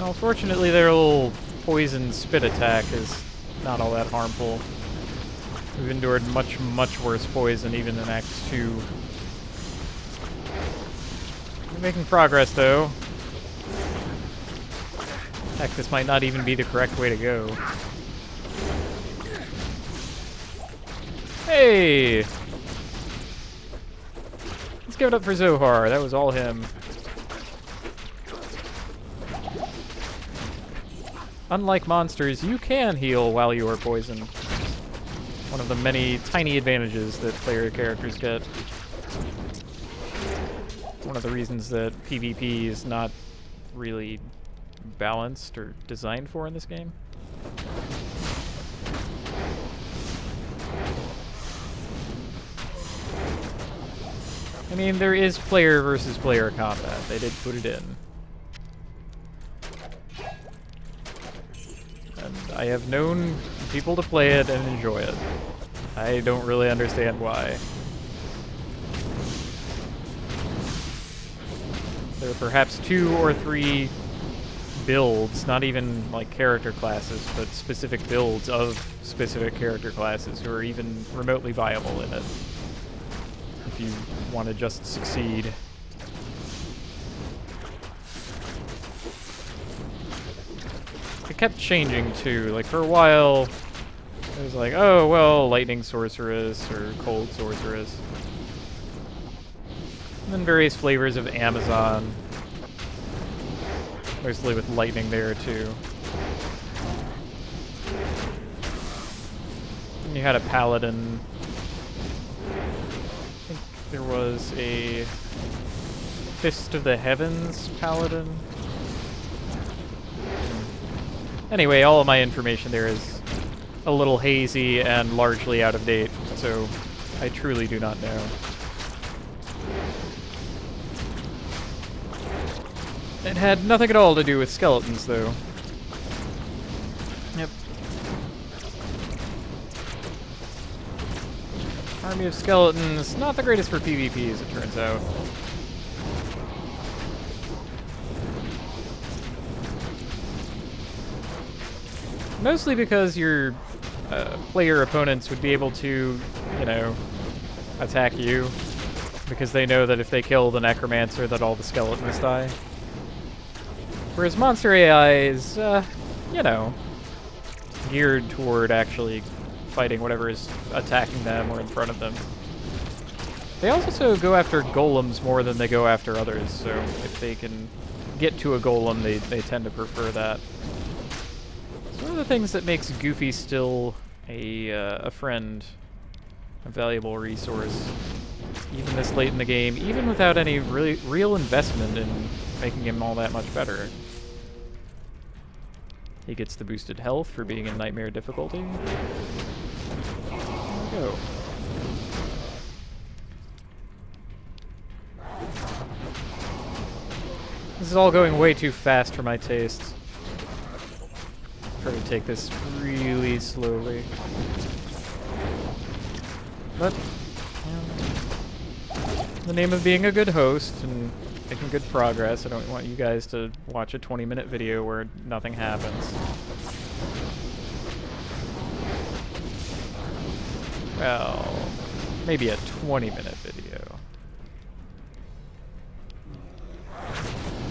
Well, fortunately their little poison spit attack is not all that harmful. We've endured much, much worse poison even in Act 2. We're making progress, though. Heck, this might not even be the correct way to go. Hey! Let's give it up for Zohar. That was all him. Unlike monsters, you can heal while you are poisoned. One of the many tiny advantages that player characters get. One of the reasons that PvP is not really balanced or designed for in this game. I mean, there is player versus player combat. They did put it in. And I have known people to play it and enjoy it. I don't really understand why. There are perhaps 2 or 3 builds, not even like character classes, but specific builds of specific character classes who are even remotely viable in it. If you want to just succeed. It kept changing too. Like for a while, it was like, oh well, lightning sorceress or cold sorceress. And then various flavors of Amazon. Mostly with lightning there too. And you had a paladin. I think there was a Fist of the Heavens paladin. Anyway, all of my information there is a little hazy and largely out of date, so I truly do not know. It had nothing at all to do with skeletons, though. Yep. Army of skeletons, not the greatest for PvP, as it turns out. Mostly because your player opponents would be able to, you know, attack you. Because they know that if they kill the necromancer, that all the skeletons die. Whereas monster AI is, you know, geared toward actually fighting whatever is attacking them or in front of them. They also go after golems more than they go after others, so if they can get to a golem, they tend to prefer that. It's one of the things that makes Goofy still a friend, a valuable resource, even this late in the game, even without any real investment in making him all that much better. He gets the boosted health for being in nightmare difficulty. There we go. This is all going way too fast for my tastes. Try to take this really slowly. But, in the name of being a good host and making good progress, I don't want you guys to watch a 20-minute video where nothing happens. Well, maybe a 20-minute video.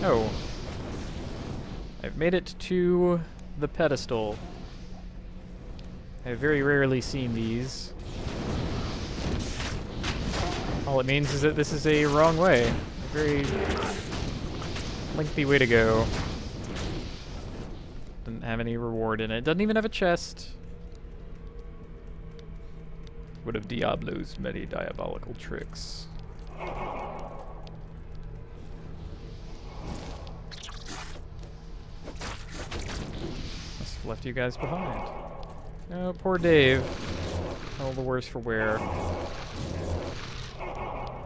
Oh. I've made it to the pedestal. I've very rarely seen these. All it means is that this is a wrong way. A very lengthy way to go. Doesn't have any reward in it. Doesn't even have a chest. One of Diablo's many diabolical tricks. Must have left you guys behind. Oh, poor Dave. All the worse for wear.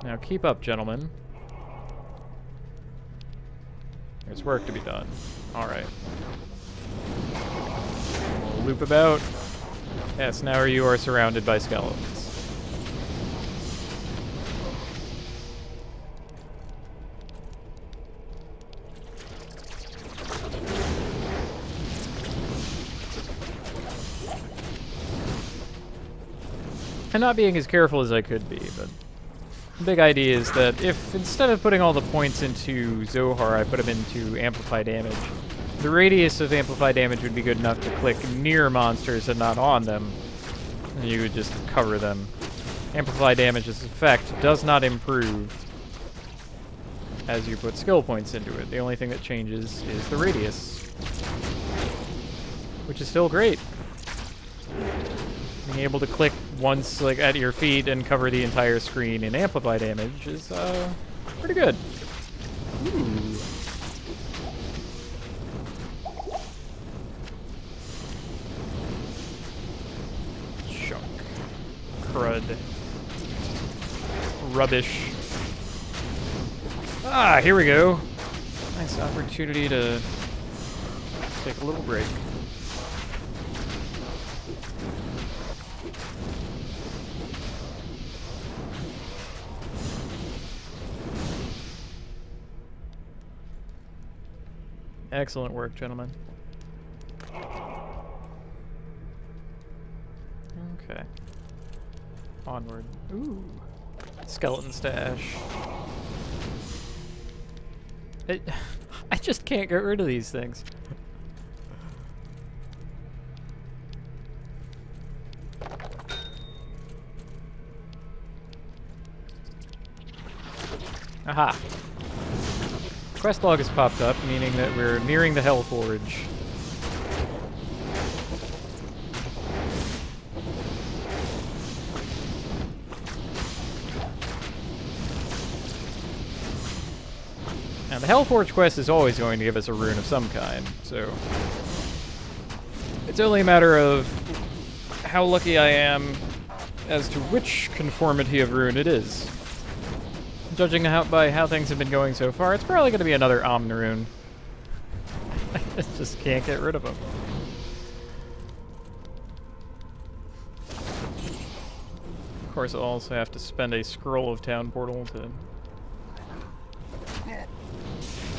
Now keep up, gentlemen. There's work to be done. Alright. We'll loop about. Yes, now you are surrounded by skeletons. I'm not being as careful as I could be, but the big idea is that if instead of putting all the points into Zohar, I put them into Amplify Damage, the radius of Amplify Damage would be good enough to click near monsters and not on them, and you would just cover them. Amplify Damage's effect does not improve as you put skill points into it. The only thing that changes is the radius, which is still great. Being able to click once, like, at your feet and cover the entire screen in Amplify Damage is, pretty good. Ooh. Chunk. Crud. Rubbish. Ah, here we go. Nice opportunity to take a little break. Excellent work, gentlemen. Okay. Onward. Ooh. Skeleton stash. I just can't get rid of these things. Aha. Quest log has popped up, meaning that we're nearing the Hell Forge. Now, the Hell Forge quest is always going to give us a rune of some kind, so it's only a matter of how lucky I am as to which conformity of rune it is. Judging by how things have been going so far, it's probably going to be another Omnirune. I just can't get rid of them. Of course, I'll also have to spend a scroll of Town Portal to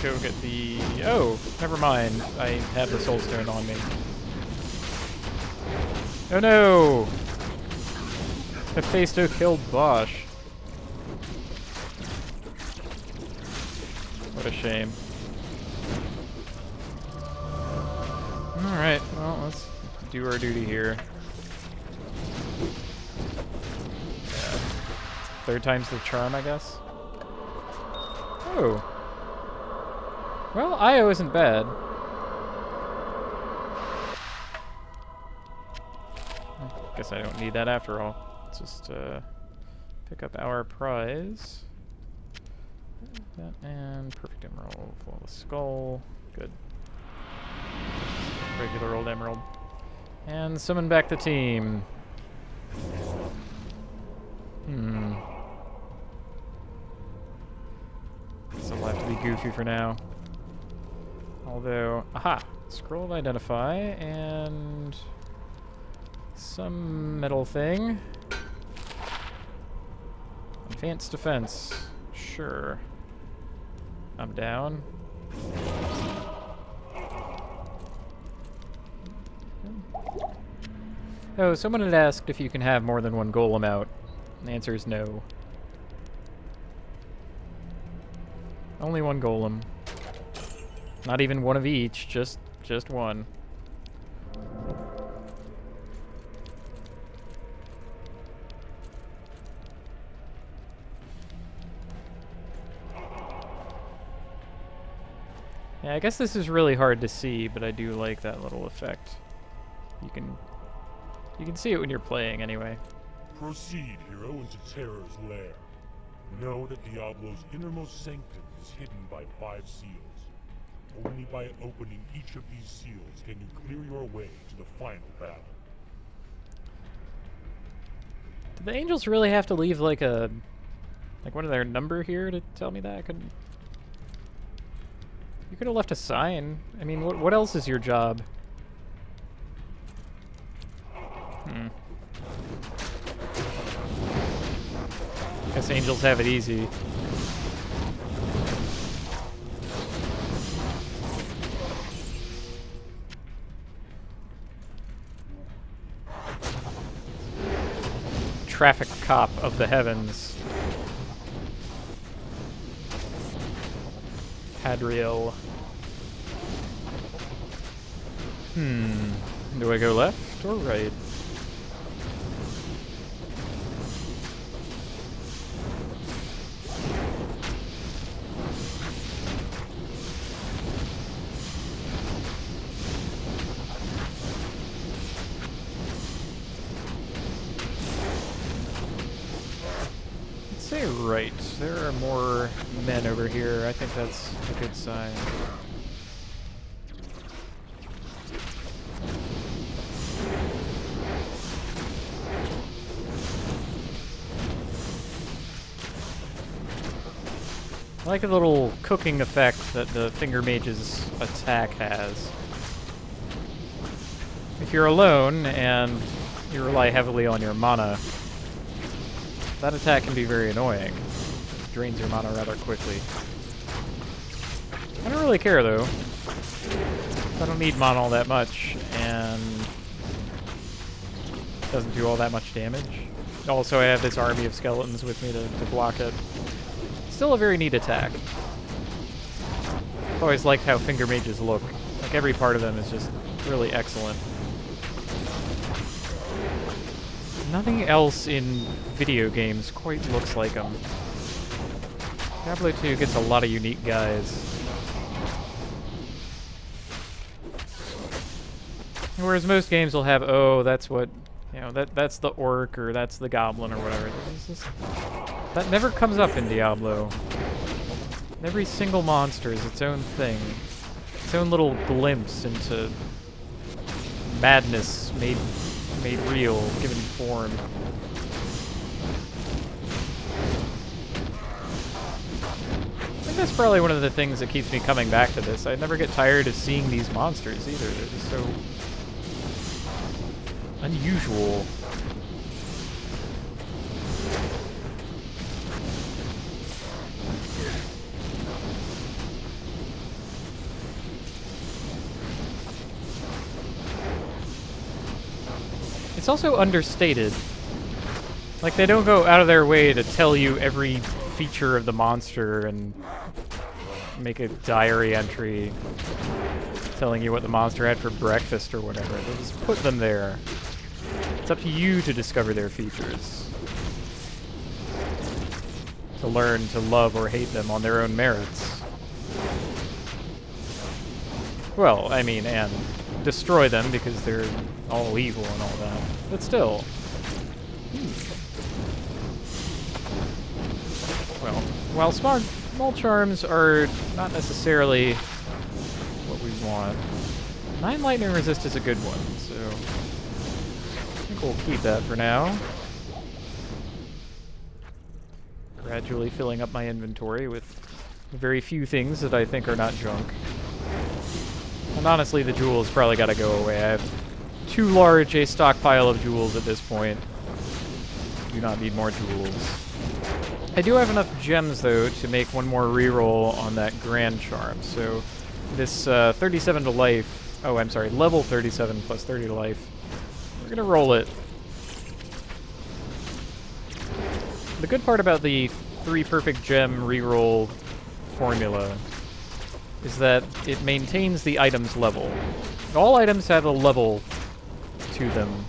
go get the... Oh, never mind. I have the Soul Stone on me. Oh no! Hephaesto killed Bosch. What a shame. Alright, well, let's do our duty here. Yeah. Third time's the charm, I guess? Oh. Well, IO isn't bad. I guess I don't need that after all. Let's just pick up our prize. That and perfect emerald, flawless skull. Good. Regular old emerald. And summon back the team. Guess I'll have to be goofy for now. Although, aha! Scroll of Identify and some metal thing. Advanced defense. Sure. I'm down. Oh, someone had asked if you can have more than one golem out. The answer is no. Only one golem. Not even one of each, just one. Yeah, I guess this is really hard to see, but I do like that little effect. You can see it when you're playing anyway. Proceed, hero, into Terror's lair. Know that Diablo's innermost sanctum is hidden by 5 seals. Only by opening each of these seals can you clear your way to the final battle. Do the angels really have to leave like one of their number here to tell me that? You could have left a sign. I mean, what else is your job? Guess angels have it easy. traffic cop of the heavens. Hadriel. Do I go left or right? Say right. There are more men over here. I think that's a good sign. I like the little cooking effect that the Finger Mage's attack has. If you're alone and you rely heavily on your mana, that attack can be very annoying. It drains your mana rather quickly. I don't really care though. I don't need mana all that much, and it doesn't do all that much damage. Also, I have this army of skeletons with me to block it. Still a very neat attack. I've always liked how Finger Mages look. Like, every part of them is just really excellent. Nothing else in video games quite looks like them. Diablo 2 gets a lot of unique guys. Whereas most games will have, oh, that's what, you know, that's the orc or that's the goblin or whatever. That never comes up in Diablo. Every single monster is its own thing. Its own little glimpse into madness made real, given form. I think that's probably one of the things that keeps me coming back to this. I never get tired of seeing these monsters either. They're just so unusual. It's also understated. Like, they don't go out of their way to tell you every feature of the monster and make a diary entry telling you what the monster had for breakfast or whatever. They just put them there. It's up to you to discover their features. To learn to love or hate them on their own merits. Well, I mean, and destroy them because they're all evil and all that. But still. Well, while small charms are not necessarily what we want, 9 lightning resist is a good one, so I think we'll keep that for now. Gradually filling up my inventory with very few things that I think are not junk. And honestly, the jewels probably gotta go away. I have too large a stockpile of jewels at this point. Do not need more jewels. I do have enough gems, though, to make one more reroll on that Grand Charm. So this 37 to life... Oh, I'm sorry, level 37 plus 30 to life. We're gonna roll it. The good part about the 3 perfect gem reroll formula is that it maintains the item's level. All items have a level to them.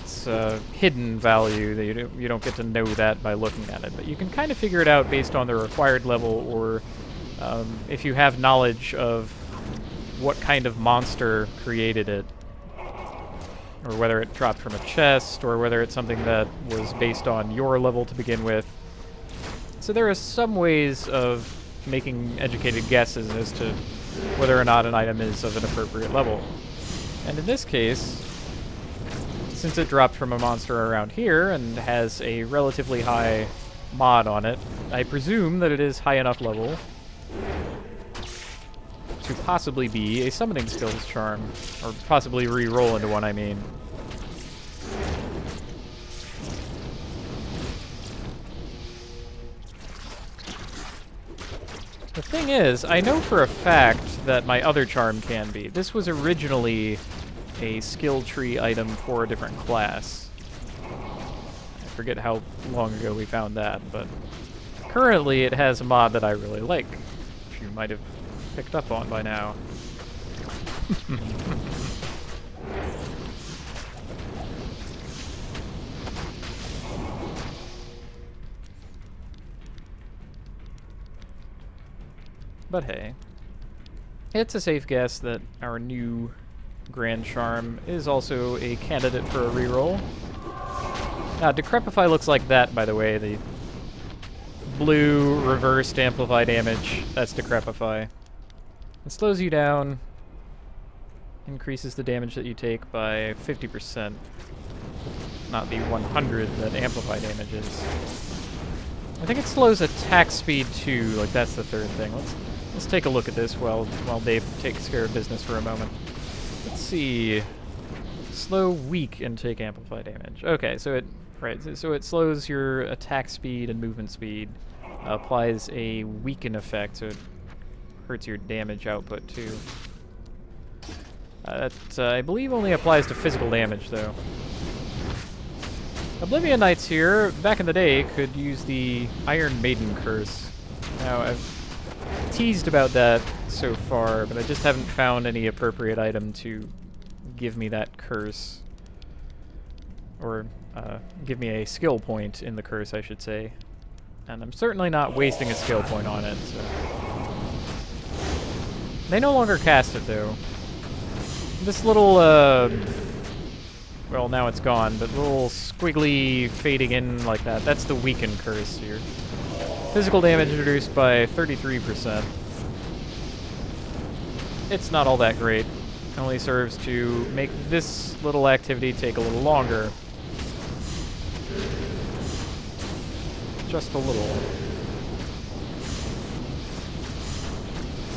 It's a hidden value that you don't get to know that by looking at it, but you can kind of figure it out based on the required level, or if you have knowledge of what kind of monster created it, or whether it dropped from a chest, or whether it's something that was based on your level to begin with. So there are some ways of making educated guesses as to whether or not an item is of an appropriate level. And in this case, since it dropped from a monster around here and has a relatively high mod on it, I presume that it is high enough level to possibly be a summoning skills charm, or possibly re-roll into one, I mean. The thing is, I know for a fact that my other charm can be. This was originally a skill tree item for a different class. I forget how long ago we found that, but currently it has a mod that I really like, which you might have picked up on by now. But hey, it's a safe guess that our new Grand Charm is also a candidate for a reroll. Now, Decrepify looks like that, by the way. The blue reversed amplify damage, that's Decrepify. It slows you down, increases the damage that you take by 50%, not the 100 that amplify damage is. I think it slows attack speed too, like that's the third thing. Let's take a look at this while Dave takes care of business for a moment. Let's see. Slow, weak, and take amplify damage. Okay, so it slows your attack speed and movement speed. Applies a weaken effect, so it hurts your damage output too. That I believe only applies to physical damage though. Oblivion Knights here, back in the day, could use the Iron Maiden curse. Now, I've teased about that so far, but I just haven't found any appropriate item to give me that curse. Or give me a skill point in the curse, I should say. And I'm certainly not wasting a skill point on it, so. They no longer cast it, though. This little, well, now it's gone, but little squiggly fading in like that, that's the weaken curse here. Physical damage reduced by 33%. It's not all that great. It only serves to make this little activity take a little longer. Just a little.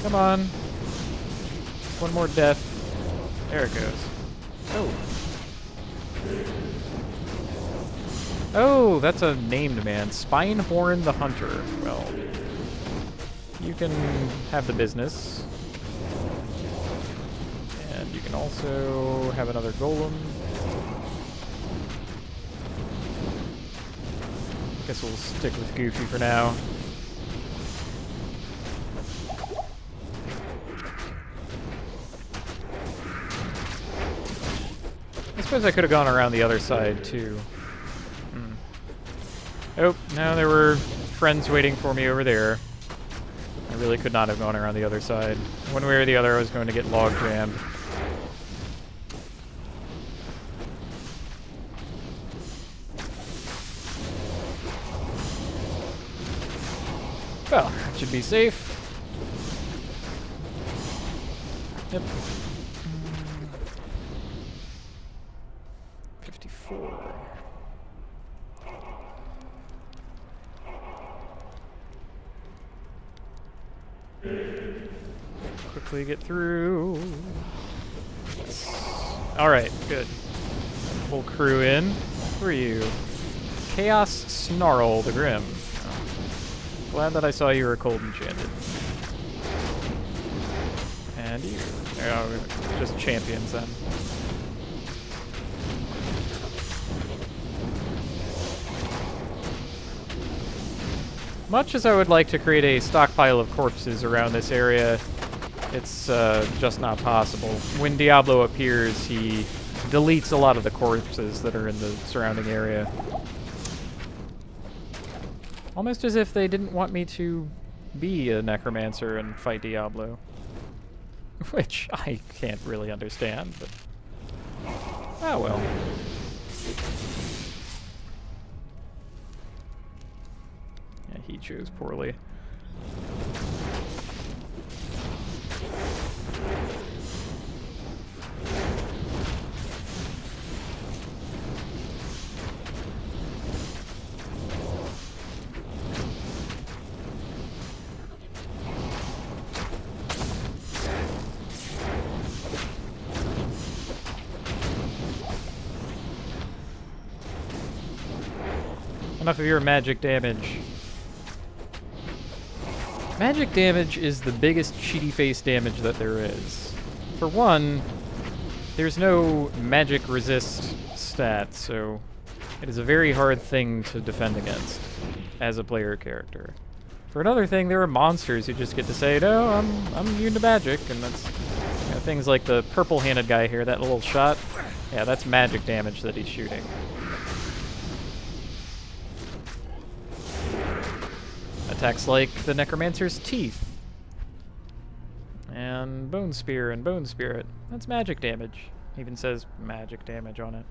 Come on. One more death. There it goes. Oh. Oh, that's a named man. Spinehorn the Hunter. Well, you can have the business. And you can also have another golem. Guess we'll stick with Goofy for now. I suppose I could have gone around the other side, too. Oh, no, there were friends waiting for me over there. I really could not have gone around the other side. One way or the other, I was going to get log jammed. Well, that should be safe. Yep. 54. Quickly get through. Alright, good. Full crew in. Who are you? Chaos Snarl the Grim. Oh. Glad that I saw you were cold enchanted. And you. Oh, just champions then. Much as I would like to create a stockpile of corpses around this area, it's just not possible. When Diablo appears, he deletes a lot of the corpses that are in the surrounding area. Almost as if they didn't want me to be a necromancer and fight Diablo. Which I can't really understand, but... oh well. Yeah, he chose poorly. Enough of your magic damage. Magic damage is the biggest cheaty face damage that there is. For one, there's no magic resist stat, so It is a very hard thing to defend against as a player character. For another thing, there are monsters who just get to say, no, I'm immune to magic, and that's things like the purple-handed guy here, that little shot. Yeah, that's magic damage that he's shooting. Attacks like the Necromancer's Teeth. And Bone Spear and Bone Spirit. That's magic damage. Even says magic damage on it.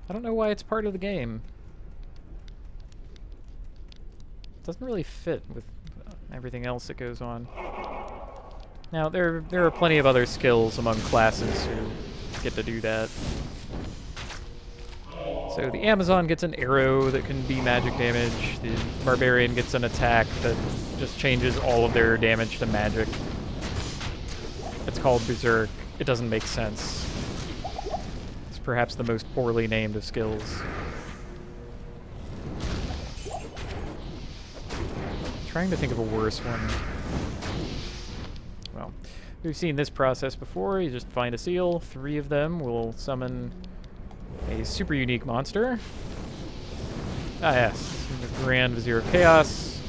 I don't know why it's part of the game. It doesn't really fit with everything else that goes on. Now, there are plenty of other skills among classes who get to do that. So the Amazon gets an arrow that can be magic damage. The Barbarian gets an attack that just changes all of their damage to magic. It's called Berserk. It doesn't make sense. It's perhaps the most poorly named of skills. Trying to think of a worse one. Well, we've seen this process before. You just find a seal. 3 of them will summon a super unique monster. Ah, yes. The Grand Vizier of Chaos.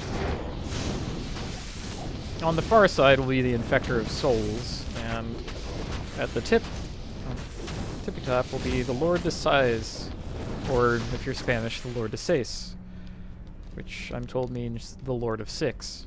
On the far side will be the Infector of Souls, and at the tippy top will be the Lord de Sais, or if you're Spanish, the Lord de Seis, which I'm told means the Lord of Six.